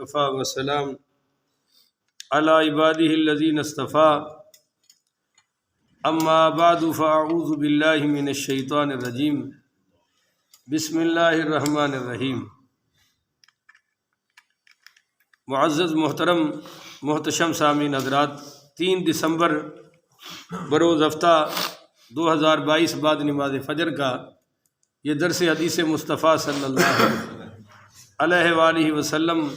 وکفى وسلام على عباده الذين اصطفى اما بعد فاعوذ بالله من الشیطان الرجیم بسم اللہ الرحمن الرحیم۔ معزز محترم محتشم سامعین حضرات، 3 دسمبر بروز ہفتہ 2022 بعد نماز فجر کا یہ درس حدیث مصطفیٰ صلی اللہ علیہ وآلہ وسلم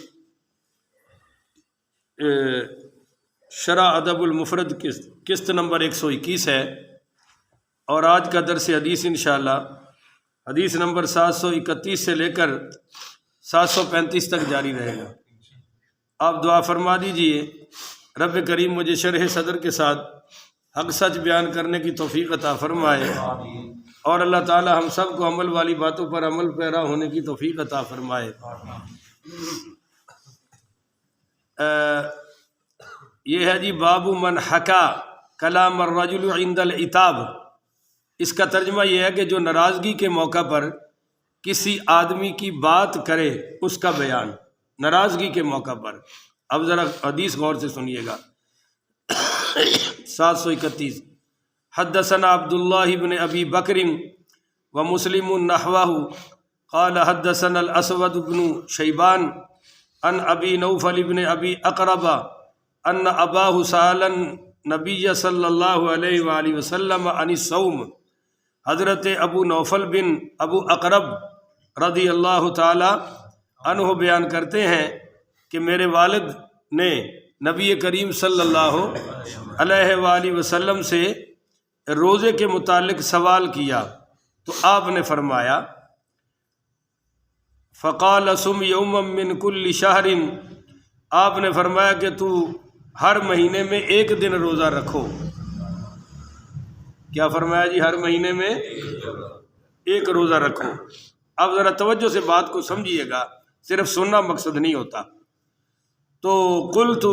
شرح ادب المفرد قسط نمبر 121 ہے، اور آج کا درس حدیث انشاءاللہ حدیث نمبر 731 سے لے کر 735 تک جاری رہے گا۔ آپ دعا فرما دیجئے رب کریم مجھے شرح صدر کے ساتھ حق سچ بیان کرنے کی توفیق عطا فرمائے، اور اللہ تعالی ہم سب کو عمل والی باتوں پر عمل پیرا ہونے کی توفیق عطا فرمائے۔ یہ ہے جی باب من حکا کلام الرجل عند العتاب۔ اس کا ترجمہ یہ ہے کہ جو ناراضگی کے موقع پر کسی آدمی کی بات کرے اس کا بیان، ناراضگی کے موقع پر۔ اب ذرا حدیث غور سے سنیے گا۔ 731 حدثنا عبداللہ بن ابی بکر و مسلم نحوہ قال حدثنا الاسود بن شیبان عن ابی نوفل بن ابی اقرب ان اباہ سأل النبی صلی اللہ علیہ وآلہ وسلم عن الصوم۔ حضرت ابو نوفل بن ابو اقرب رضی اللہ تعالی عنہ بیان کرتے ہیں کہ میرے والد نے نبی کریم صلی اللہ علیہ وآلہ وسلم سے روزے کے متعلق سوال کیا تو آپ نے فرمایا فقال صم یوما من کل شہر، آپ نے فرمایا کہ تو ہر مہینے میں 1 دن روزہ رکھو۔ کیا فرمایا جی؟ ہر مہینے میں 1 روزہ رکھو۔ اب ذرا توجہ سے بات کو سمجھیے گا، صرف سننا مقصد نہیں ہوتا۔ تو قلت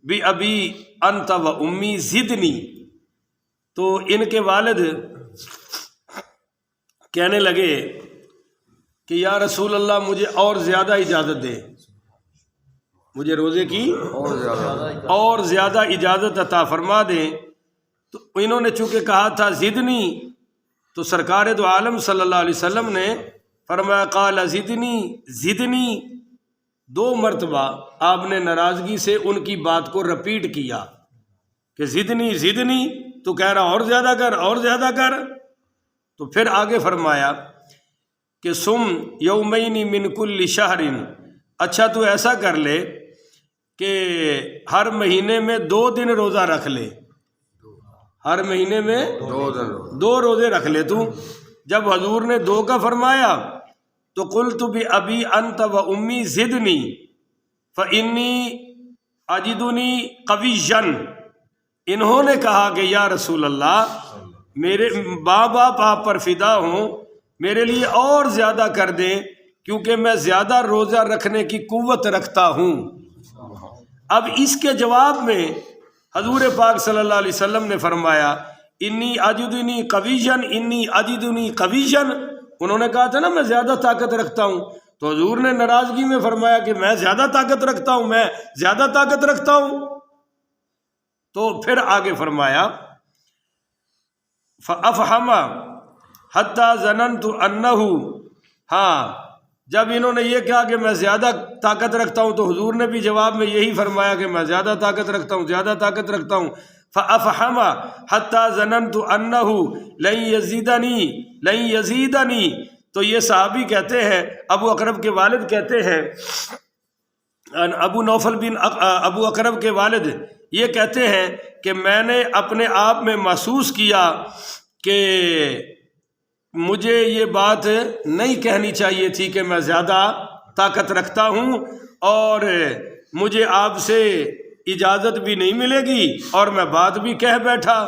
بأبی انت و امی زدنی، تو ان کے والد کہنے لگے کہ یا رسول اللہ مجھے اور زیادہ اجازت دے، مجھے روزے کی اور زیادہ اجازت عطا فرما دیں۔ تو انہوں نے چونکہ کہا تھا زدنی، تو سرکار دو عالم صلی اللہ علیہ وسلم نے فرمایا قال زدنی زدنی، 2 مرتبہ آپ نے ناراضگی سے ان کی بات کو رپیٹ کیا کہ زدنی زدنی، تو کہہ رہا اور زیادہ کر اور زیادہ کر۔ تو پھر آگے فرمایا کہ سم یومین من کل شہر، اچھا تو ایسا کر لے کہ ہر مہینے میں 2 دن روزہ رکھ لے، ہر مہینے میں 2 روزے رکھ لے تو۔ جب حضور نے 2 کا فرمایا تو قلت بأبی انت و امی زدنی فانی اجدنی قویا، انہوں نے کہا کہ یا رسول اللہ میرے باپ آپ پر فدا ہوں، میرے لیے اور زیادہ کر دیں کیونکہ میں زیادہ روزہ رکھنے کی قوت رکھتا ہوں۔ اب اس کے جواب میں حضور پاک صلی اللہ علیہ وسلم نے فرمایا انی اجدنی قویا انی اجدنی قویا، انہوں نے کہا تھا نا میں زیادہ طاقت رکھتا ہوں، تو حضور نے ناراضگی میں فرمایا کہ میں زیادہ طاقت رکھتا ہوں، میں زیادہ طاقت رکھتا ہوں۔ تو پھر آگے فرمایا فافہم حتی ظننت انہ، ہاں جب انہوں نے یہ کہا کہ میں زیادہ طاقت رکھتا ہوں تو حضور نے بھی جواب میں یہی فرمایا کہ میں زیادہ طاقت رکھتا ہوں، زیادہ طاقت رکھتا ہوں۔ فافہم حتی ظننت انہ لن یزیدنی، تو یہ صحابی کہتے ہیں، ابو اقرب کے والد کہتے ہیں، ابو نوفل بن ابو اقرب کے والد یہ کہتے ہیں کہ میں نے اپنے آپ میں محسوس کیا کہ مجھے یہ بات نہیں کہنی چاہیے تھی کہ میں زیادہ طاقت رکھتا ہوں، اور مجھے آپ سے اجازت بھی نہیں ملے گی اور میں بات بھی کہہ بیٹھا۔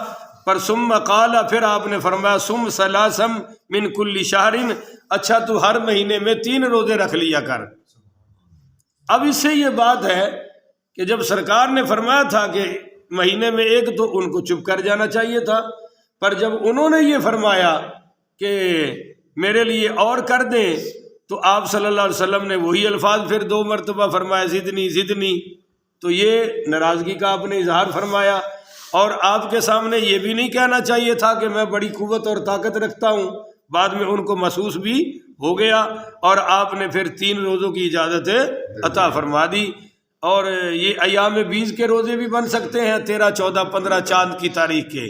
پر ثم قال، پھر آپ نے فرمایا سم ثلاثم من کل شہر، اچھا تو ہر مہینے میں 3 روزے رکھ لیا کر۔ اب اس سے یہ بات ہے کہ جب سرکار نے فرمایا تھا کہ مہینے میں 1، تو ان کو چپ کر جانا چاہیے تھا، پر جب انہوں نے یہ فرمایا کہ میرے لیے اور کر دیں تو آپ صلی اللہ علیہ وسلم نے وہی الفاظ پھر 2 مرتبہ فرمایا زدنی زدنی، تو یہ ناراضگی کا آپ نے اظہار فرمایا۔ اور آپ کے سامنے یہ بھی نہیں کہنا چاہیے تھا کہ میں بڑی قوت اور طاقت رکھتا ہوں، بعد میں ان کو محسوس بھی ہو گیا، اور آپ نے پھر 3 روزوں کی اجازت عطا فرما دی۔ اور یہ ایام بیز کے روزے بھی بن سکتے ہیں، 13، 14، 15 چاند کی تاریخ کے،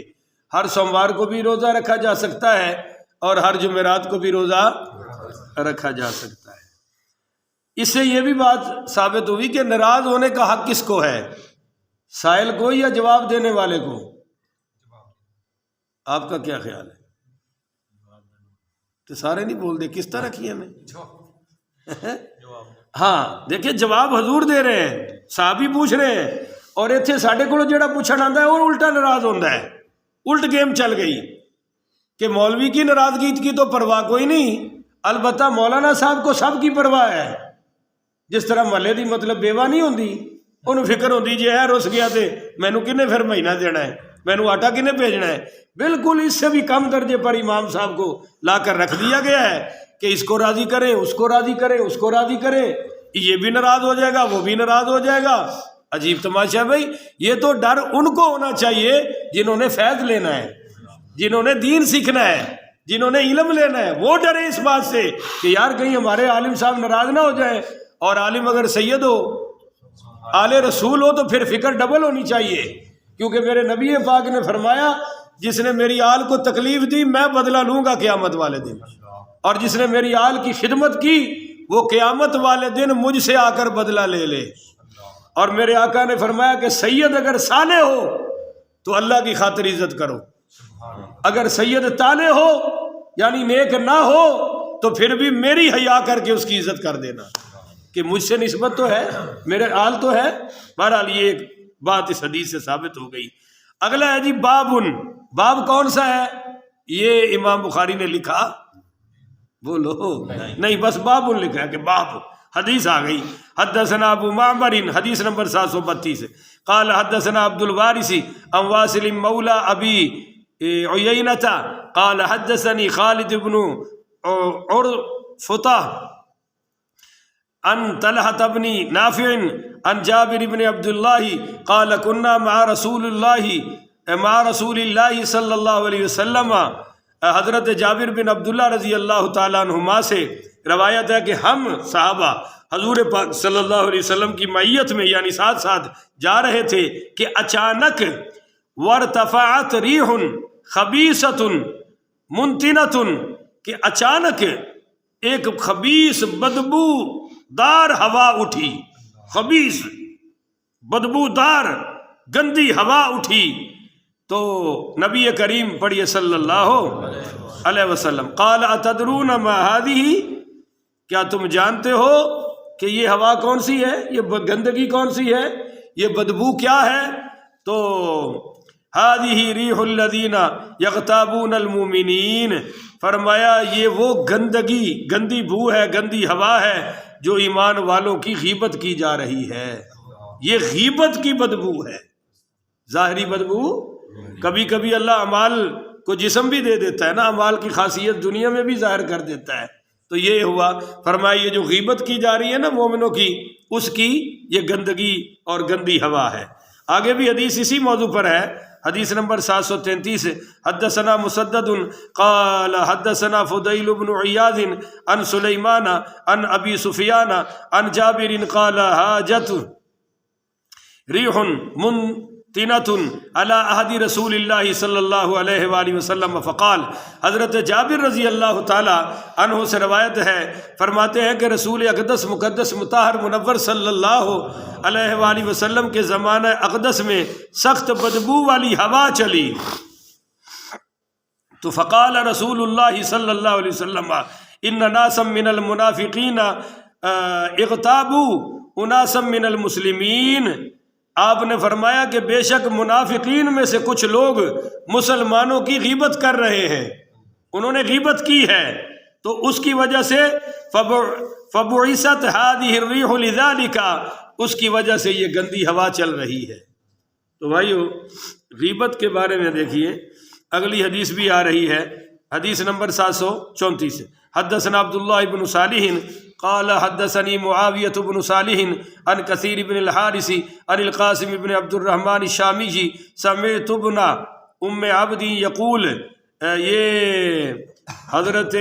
ہر سوموار کو بھی روزہ رکھا جا سکتا ہے، اور ہر جمعرات کو بھی روزہ رکھا جا سکتا ہے۔ اس سے یہ بھی بات ثابت ہوئی کہ ناراض ہونے کا حق کس کو ہے، سائل کو یا جواب دینے والے کو؟ آپ کا کیا خیال ہے؟ تو سارے نہیں بول دے، کس طرح کیا میں؟ ہاں دیکھیں، جواب حضور دے رہے ہیں، صحابی پوچھ رہے ہیں، اور اتنے ساڈے کو جڑا پوچھن آندا ہے وہ الٹا ناراض ہوتا ہے۔ الٹ گیم چل گئی کہ مولوی کی ناراضگی کی تو پرواہ کوئی نہیں، البتہ مولانا صاحب کو سب کی پرواہ ہے۔ جس طرح محلے دی مطلب بیوہ نہیں ہوندی، انہوں فکر ہوندی جی ہے رس گیا تے مینوں کنے پھر مہینہ دینا ہے، مینوں آٹا کنے بھیجنا ہے۔ بالکل اس سے بھی کم درجے پر امام صاحب کو لا کر رکھ دیا گیا ہے کہ اس کو راضی کریں، اس کو راضی کریں، اس کو راضی کریں، یہ بھی ناراض ہو جائے گا، وہ بھی ناراض ہو جائے گا۔ عجیب تماشا ہے بھائی، یہ تو ڈر ان کو ہونا چاہیے جنہوں نے فیض لینا ہے، جنہوں نے دین سیکھنا ہے، جنہوں نے علم لینا ہے، وہ ڈرے اس بات سے کہ یار کہیں ہمارے عالم صاحب ناراض نہ ہو جائیں۔ اور عالم اگر سید ہو، آل رسول ہو، تو پھر فکر ڈبل ہونی چاہیے، کیونکہ میرے نبی پاک نے فرمایا جس نے میری آل کو تکلیف دی میں بدلہ لوں گا قیامت والے دن، اور جس نے میری آل کی خدمت کی وہ قیامت والے دن مجھ سے آ کر بدلہ لے لے۔ اور میرے آقا نے فرمایا کہ سید اگر صالح ہو تو اللہ کی خاطر عزت کرو، اگر سید طالح ہو یعنی نیک نہ ہو تو پھر بھی میری حیا کر کے اس کی عزت کر دینا کہ مجھ سے نسبت تو ہے، میرے آل تو ہے۔ بہرحال یہ ایک بات اس حدیث سے ثابت ہو گئی۔ اگلا ہے جی بابن، باب کون سا ہے؟ یہ امام بخاری نے لکھا، بولو نہیں، بس بابن لکھا ہے کہ باب، حدیث آ گئی۔ حدثنا ابو معمر، حدیث نمبر 732، قال حدثنا عبد الوارث عن واصل مولى ابی عیینہ قال حدثني خالد بن عرفطہ عن طلحة بن نافع عن جابر بن عبد الله قال كنا مع رسول الله صلی اللہ علیہ وسلم۔ حضرت جابر بن عبداللہ رضی اللہ تعالیٰ عنہما سے روایت ہے کہ ہم صحابہ حضور پاک صلی اللہ علیہ وسلم کی معیت میں یعنی ساتھ ساتھ جا رہے تھے کہ اچانک وارتفعت ریح خبیثۃ منتنۃ، کہ اچانک ایک خبیث بدبو دار ہوا اٹھی، خبیث بدبو دار گندی ہوا اٹھی۔ تو نبی کریم پڑھیے صلی اللہ علیہ وسلم، قال اتدرون ما هذه، کیا تم جانتے ہو کہ یہ ہوا کون سی ہے، یہ گندگی کون سی ہے، یہ بدبو کیا ہے؟ تو هذه ريح الذين يغتابون المؤمنين، فرمایا یہ وہ گندی بو ہے، گندی ہوا ہے جو ایمان والوں کی غیبت کی جا رہی ہے۔ یہ غیبت کی بدبو ہے، ظاہری بدبو۔ کبھی کبھی اللہ اعمال کو جسم بھی دے دیتا ہے نا، اعمال کی خاصیت دنیا میں بھی ظاہر کر دیتا ہے۔ تو یہ ہوا، فرمایا یہ جو غیبت کی جا رہی ہے نا مومنوں کی، اس کی یہ گندگی اور گندی ہوا ہے۔ آگے بھی حدیث اسی موضوع پر ہے، حدیث نمبر 733، حدثنا مسدد قال حدثنا فضیل بن عیاض عن سلیمان عن ابی سفیان عن جابر قال حاجت ریح منتنۃ علی عہد رسول اللہ صلی اللہ علیہ وآلہ وسلم فقال، حضرت جابر رضی اللہ تعالی عنہ سے روایت ہے، فرماتے ہیں کہ رسول اقدس مقدس مطہر منور صلی اللہ علیہ وآلہ وسلم کے زمانہ اقدس میں سخت بدبو والی ہوا چلی، تو فقال رسول اللہ صلی اللہ علیہ وسلم ان ناسا من المنافقین اغتابوا اناسا من المسلمین، آپ نے فرمایا کہ بے شک منافقین میں سے کچھ لوگ مسلمانوں کی غیبت کر رہے ہیں، انہوں نے غیبت کی ہے، تو اس کی وجہ سے فبعثت هذه الريح لذلك، اس کی وجہ سے یہ گندی ہوا چل رہی ہے۔ تو بھائیو غیبت کے بارے میں دیکھیے، اگلی حدیث بھی آ رہی ہے، حدیث نمبر 734 حدثنا عبداللہ بن صالح قال حدثني معاویة بن صالح عن کثیر بن الحارث عن القاسم بن عبد الرحمن الشامی سمعت ابن ام عبد یقول، یہ حضرت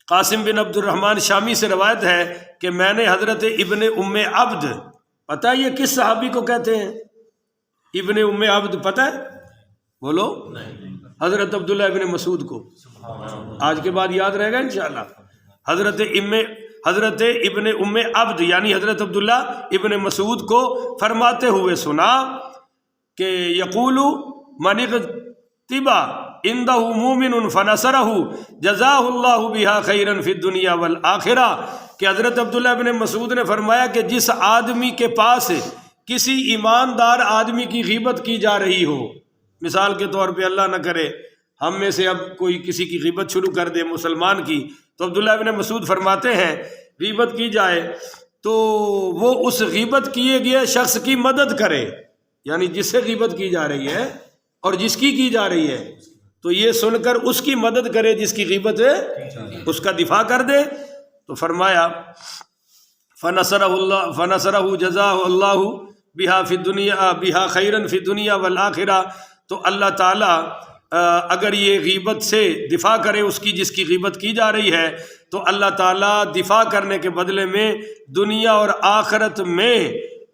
قاسم بن عبد الرحمن شامی سے روایت ہے کہ میں نے حضرت ابن ام عبد، پتہ ہے یہ کس صحابی کو کہتے ہیں؟ ابن ام عبد پتہ ہے؟ بولو. حضرت عبداللہ ابن مسعود کو. آج کے بعد یاد رہے گا انشاءاللہ. حضرت ابن ام عبد یعنی حضرت عبداللہ ابن مسعود کو فرماتے ہوئے سنا کہ یقول من اغتب عنده مومن فنصرہ جزاہ اللہ بہا خیرا فی الدنیا والآخرہ، کہ حضرت عبداللہ ابن مسعود نے فرمایا کہ جس آدمی کے پاس کسی ایماندار آدمی کی غیبت کی جا رہی ہو، مثال کے طور پہ اللہ نہ کرے ہم میں سے اب کوئی کسی کی غیبت شروع کر دے مسلمان کی، تو عبداللہ ابن مسعود فرماتے ہیں غیبت کی جائے تو وہ اس غیبت کیے گئے شخص کی مدد کرے، یعنی جس سے غیبت کی جا رہی ہے اور جس کی جا رہی ہے، تو یہ سن کر اس کی مدد کرے جس کی غیبت ہے، اس کا دفاع کر دے. تو فرمایا فنصرہ جزاہ اللہ بہا فی الدنیا بہا خیرا فی الدنیا والآخرہ، تو اللہ تعالیٰ اگر یہ غیبت سے دفاع کرے اس کی جس کی غیبت کی جا رہی ہے، تو اللہ تعالیٰ دفاع کرنے کے بدلے میں دنیا اور آخرت میں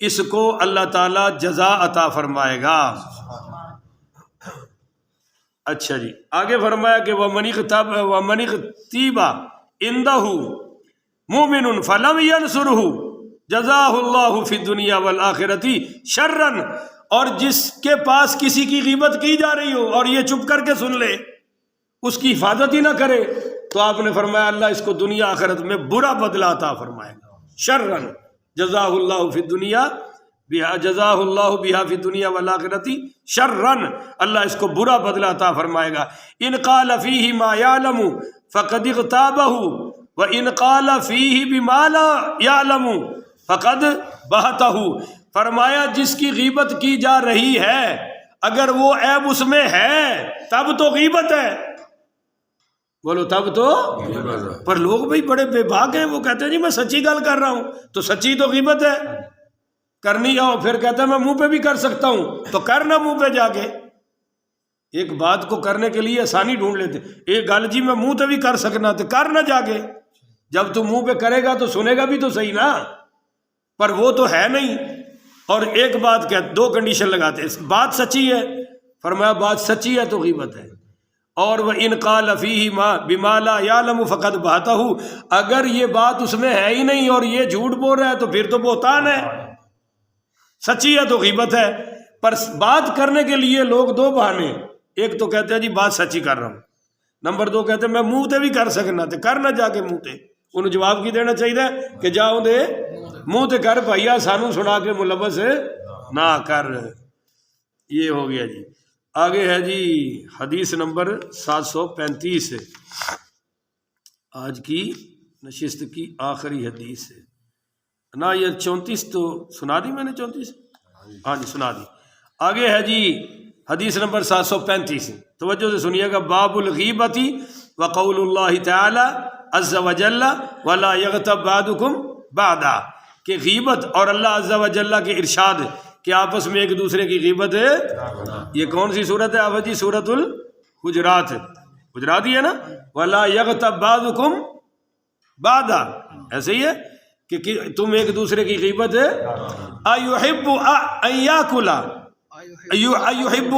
اس کو اللہ تعالیٰ جزا عطا فرمائے گا. اچھا جی، آگے فرمایا کہ وَمَنِ اغْتَابَ عِندَهُ مُؤْمِنٌ فَلَمْ يَنْصُرْهُ جَزَاهُ اللَّهُ فِي الدُّنْيَا وَالْآخِرَةِ شَرًّا، اور جس کے پاس کسی کی غیبت کی جا رہی ہو اور یہ چپ کر کے سن لے، اس کی حفاظت ہی نہ کرے، تو آپ نے فرمایا اللہ اس کو دنیا آخرت میں برا بدلہ عطا فرمائے گا. شرًّا جزاہ اللہ فی الدنیا جزاہ اللہ بہا فی الدنیا والآخرۃ شرًّا، اللہ اس کو برا بدلہ عطا فرمائے گا. ان قال فیہ ما یعلم فقد اغتابہ وان قال فیہ بما لا یعلم فقد بہتہ، فرمایا جس کی غیبت کی جا رہی ہے اگر وہ عیب اس میں ہے تب تو غیبت ہے، بولو تب تو. پر لوگ بھائی بڑے بے باک ہیں، وہ کہتے ہیں جی میں سچی گل کر رہا ہوں، تو سچی تو غیبت ہے کرنی آؤ، پھر کہتا ہے میں منہ پہ بھی کر سکتا ہوں، تو کرنا منہ پہ جا کے. ایک بات کو کرنے کے لیے آسانی ڈھونڈ لیتے، ایک گل جی میں منہ پہ بھی کر سکنا، تو کر نہ جا کے. جب تو منہ پہ کرے گا تو سنے گا بھی تو صحیح نا، پر وہ تو ہے نہیں. اور ایک بات کہ دو کنڈیشن لگاتے ہیں، بات سچی ہے، فرمایا بات سچی ہے تو غیبت ہے، اور وہ ان قال فیہ بما لا یعلم فقد بہتہ، اگر یہ بات اس میں ہے ہی نہیں اور یہ جھوٹ بول رہا ہے تو پھر تو بہتان ہے. سچی ہے تو غیبت ہے. پر بات کرنے کے لیے لوگ دو بہانے، ایک تو کہتے ہیں جی بات سچی کر رہا ہوں، نمبر دو کہتے ہیں میں منہ تے بھی کر سکنا، تے کر نہ جا کے منہ تے. انہوں جواب کی دینا چاہیے کہ جاؤ دے منہ تے کر بھائیا، سانو سنا کے ملوث نہ کر. یہ ہو گیا جی. آگے ہے جی حدیث نمبر 735، آج کی نشست کی آخری حدیث ہے نا. یہ 34 تو سنا دی میں نے، 34 ہاں جی سنا دی. آگے ہے جی حدیث نمبر 735، توجہ سے سنیے گا. باب الغیبت وقول اللہ تعالی عز وجل ولا یغتب بعضکم بعضا، کہ غیبت اور اللہ عز وجل کے ارشاد کہ آپس میں ایک دوسرے کی غیبت ہے. یہ کون سی صورت ہے آفت جی؟ سورۃ الحجرات، حجرات ہی ہے نا. ولا یغتب بعضکم بعضا، ایسے ہی ہے کہ تم ایک دوسرے کی غیبت ہے. ایحب ان یاکل ایحب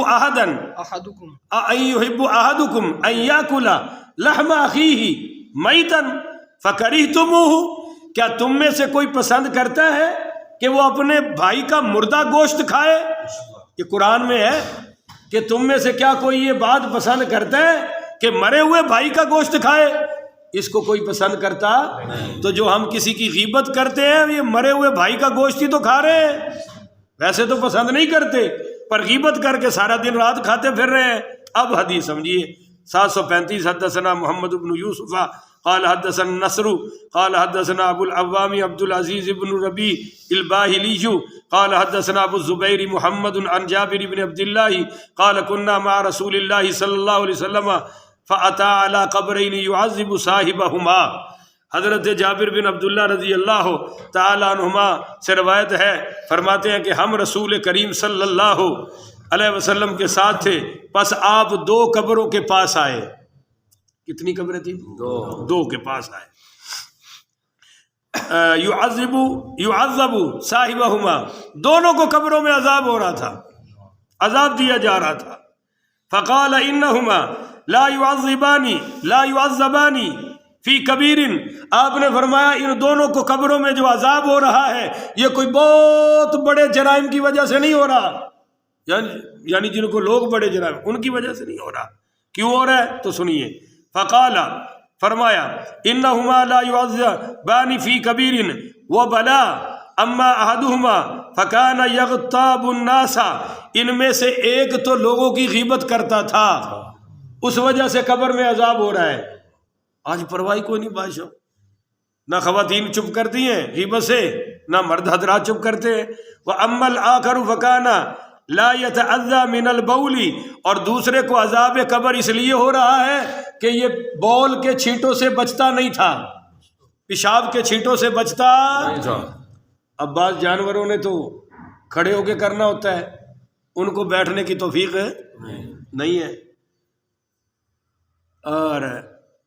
احدکم ان یاکل لحم اخیہ میتا فکرہتموہ، کیا تم میں سے کوئی پسند کرتا ہے کہ وہ اپنے بھائی کا مردہ گوشت کھائے؟ یہ قرآن میں ہے کہ تم میں سے کیا کوئی یہ بات پسند کرتا ہے کہ مرے ہوئے بھائی کا گوشت کھائے؟ اس کو کوئی پسند کرتا؟ تو جو ہم کسی کی غیبت کرتے ہیں یہ مرے ہوئے بھائی کا گوشت ہی تو کھا رہے ہیں، ویسے تو پسند نہیں کرتے، پر غیبت کر کے سارا دن رات کھاتے پھر رہے ہیں. اب حدیث سمجھیے. 735 حدثنا محمد بن یوسف قال حدثنا النصر قال حدثنا ابو العوام عبد العزيز بن ربيع الباهلي قال حدثنا ابو الزبير محمد عن جابر بن عبد الله قال كنا مع رسول الله صلى الله عليه وسلم فأتى على قبرين يعذب صاحبهما. حضرت جابر بن عبداللہ رضی اللہ تعالیٰ عنہما سے روایت ہے، فرماتے ہیں کہ ہم رسول کریم صلی اللہ علیہ وسلم کے ساتھ تھے، پس آپ 2 قبروں کے پاس آئے. کتنی قبریں تھیں؟ 2 کے پاس آئے. یعذب صاحبہما، دونوں کو قبروں میں عذاب ہو رہا تھا، عذاب دیا جا رہا تھا. فقال انہما لا يعذبان فی کبیر، آپ نے فرمایا ان دونوں کو قبروں میں جو عذاب ہو رہا ہے یہ کوئی بہت بڑے جرائم کی وجہ سے نہیں ہو رہا، یعنی جن کو لوگ بڑے جرائم ان کی وجہ سے نہیں ہو رہا. کیوں ہو رہا ہے تو سنیے. فقال، فرمایا انہما لا يعذبان فی کبیر وبلا اما احدہما فکان یغتاب الناس، ان میں سے ایک تو لوگوں کی غیبت کرتا تھا، اس وجہ سے قبر میں عذاب ہو رہا ہے. آج پرواہی کوئی نہیں بادشاہ، نہ خواتین چپ کرتی ہیں غیبت سے، نہ مرد حضرات چپ کرتے ہیں. وَأَمَّا الْآخَرُ فَكَانَ لَا يَتَعَذَّى مِنَ الْبَوْلِ، اور دوسرے کو عذاب قبر اس لیے ہو رہا ہے کہ یہ بول کے چھینٹوں سے بچتا نہیں تھا، پیشاب کے چھینٹوں سے بچتا نہیں تھا. اب بعض جانوروں نے تو کھڑے ہو کے کرنا ہوتا ہے، ان کو بیٹھنے کی توفیق نہیں ہے. اور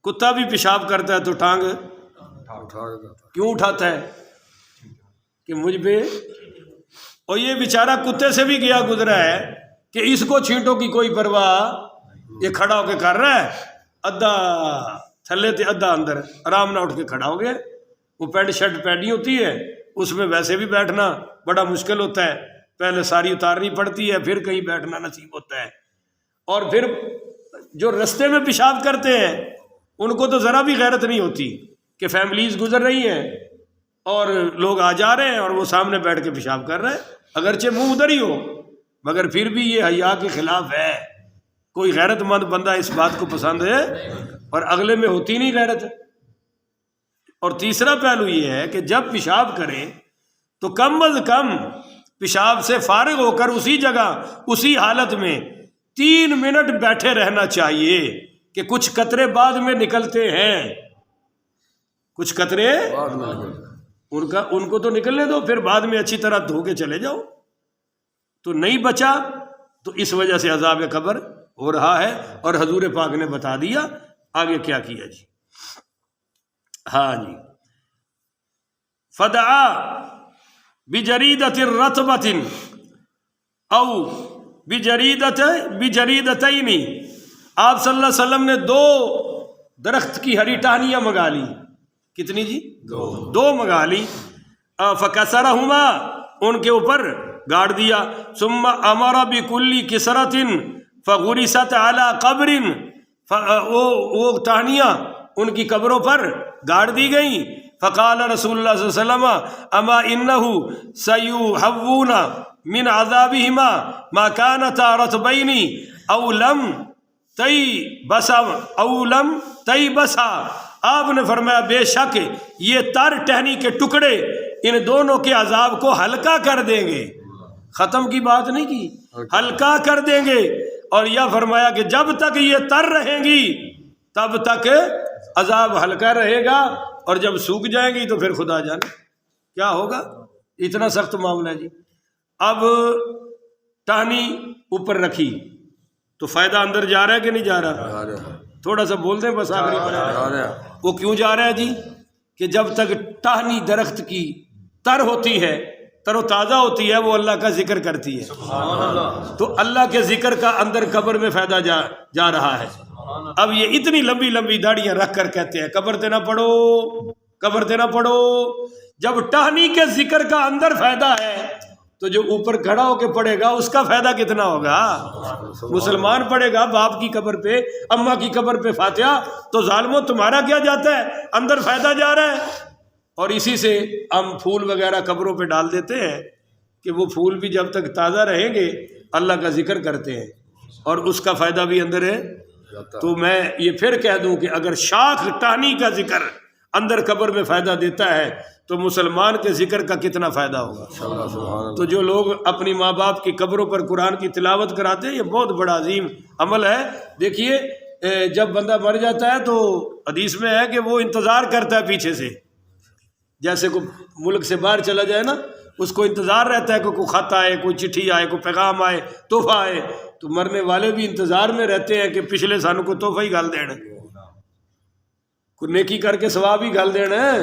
کتا بھی پیشاب کرتا ہے تو ٹانگ کیوں اٹھاتا ہے کہ مجھ پہ، اور یہ بیچارہ کتے سے بھی گیا گزرا ہے کہ اس کو چھینٹوں کی کوئی پرواہ، یہ کھڑا ہو کے کر رہا ہے، ادھا تھلے تے ادھا اندر، آرام نہ اٹھ کے کھڑا ہو گیا. وہ پینٹ شرٹ پہنی ہوتی ہے، اس میں ویسے بھی بیٹھنا بڑا مشکل ہوتا ہے، پہلے ساری اتارنی پڑتی ہے، پھر کہیں بیٹھنا نصیب ہوتا ہے. اور پھر جو رستے میں پیشاب کرتے ہیں ان کو تو ذرا بھی غیرت نہیں ہوتی کہ فیملیز گزر رہی ہیں اور لوگ آ جا رہے ہیں اور وہ سامنے بیٹھ کے پیشاب کر رہے ہیں، اگرچہ منہ ادھر ہی ہو مگر پھر بھی یہ حیا کے خلاف ہے. کوئی غیرت مند بندہ اس بات کو پسند ہے اور اگلے میں ہوتی نہیں غیرت. اور تیسرا پہلو یہ ہے کہ جب پیشاب کریں تو کم از کم پیشاب سے فارغ ہو کر اسی جگہ اسی حالت میں 3 منٹ بیٹھے رہنا چاہیے کہ کچھ قطرے بعد میں نکلتے ہیں، کچھ قطرے ان کو تو نکلنے دو، پھر بعد میں اچھی طرح دھو کے چلے جاؤ. تو نہیں بچا تو اس وجہ سے عذاب قبر ہو رہا ہے، اور حضور پاک نے بتا دیا آگے کیا کیا جی. ہاں جی، فدعا بجریدۃ رطبۃ او بجریدتین، آپ صلی اللہ علیہ وسلم نے 2 درخت کی ہری ٹہنیاں منگا لی. کتنی جی؟ 2 منگا لی. فکسرہما، ان کے اوپر گاڑ دیا. ثم امر بکل کسرۃ فغرست علی قبر، وہ ٹہنیاں ان کی قبروں پر گاڑ دی گئیں. فقال رسول اللہ صلی اللہ علیہ وسلم اما انہ سیحوون من عذابہما ما کانتا رطبین او لم تئی بسا. آپ نے فرمایا بے شک یہ تر ٹہنی کے ٹکڑے ان دونوں کے عذاب کو ہلکا کر دیں گے. ختم کی بات نہیں کی، ہلکا کر دیں گے. اور یہ فرمایا کہ جب تک یہ تر رہیں گی تب تک عذاب ہلکا رہے گا، اور جب سوکھ جائیں گی تو پھر خدا جانے کیا ہوگا. اتنا سخت معاملہ ہے جی. اب ٹہنی اوپر رکھی تو فائدہ اندر جا رہا ہے کہ نہیں جا رہا؟ تھوڑا سا بول دیں بس آخری پر. وہ کیوں جا رہا ہے جی؟ کہ جب تک ٹہنی درخت کی تر ہوتی ہے، تر و تازہ ہوتی ہے، وہ اللہ کا ذکر کرتی ہے. تو اللہ کے ذکر کا اندر قبر میں فائدہ جا رہا ہے. اب یہ اتنی لمبی لمبی داڑیاں رکھ کر کہتے ہیں قبر تے نہ پڑھو، قبر تے نہ پڑھو. جب ٹہنی کے ذکر کا اندر فائدہ ہے تو جو اوپر کھڑا ہو کے پڑھے گا اس کا فائدہ کتنا ہوگا؟ مسلمان پڑھے گا باپ کی قبر پہ، اماں کی قبر پہ فاتحہ، تو ظالموں تمہارا کیا جاتا ہے؟ اندر فائدہ جا رہا ہے. اور اسی سے ہم پھول وغیرہ قبروں پہ ڈال دیتے ہیں کہ وہ پھول بھی جب تک تازہ رہیں گے اللہ کا ذکر کرتے ہیں، اور اس کا فائدہ بھی اندر ہے تو میں یہ پھر کہہ دوں کہ اگر شاخ ٹہنی کا ذکر اندر قبر میں فائدہ دیتا ہے تو مسلمان کے ذکر کا کتنا فائدہ ہوگا. تو جو لوگ اپنی ماں باپ کی قبروں پر قرآن کی تلاوت کراتے ہیں یہ بہت بڑا عظیم عمل ہے. دیکھیے جب بندہ مر جاتا ہے تو حدیث میں ہے کہ وہ انتظار کرتا ہے پیچھے سے، جیسے کوئی ملک سے باہر چلا جائے نا، اس کو انتظار رہتا ہے کہ کوئی خط آئے، کوئی چٹھی آئے، کوئی پیغام آئے، تحفہ آئے. تو مرنے والے بھی انتظار میں رہتے ہیں کہ پچھلے سانوں کو تحفہ ہی گال دینا، کوئی نیکی کر کے ثواب ہی گال دینا ہے.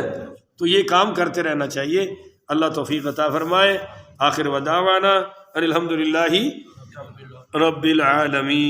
تو یہ کام کرتے رہنا چاہیے. اللہ توفیق عطا فرمائے. آخر ودعوانا ان الحمدللہ رب العالمین.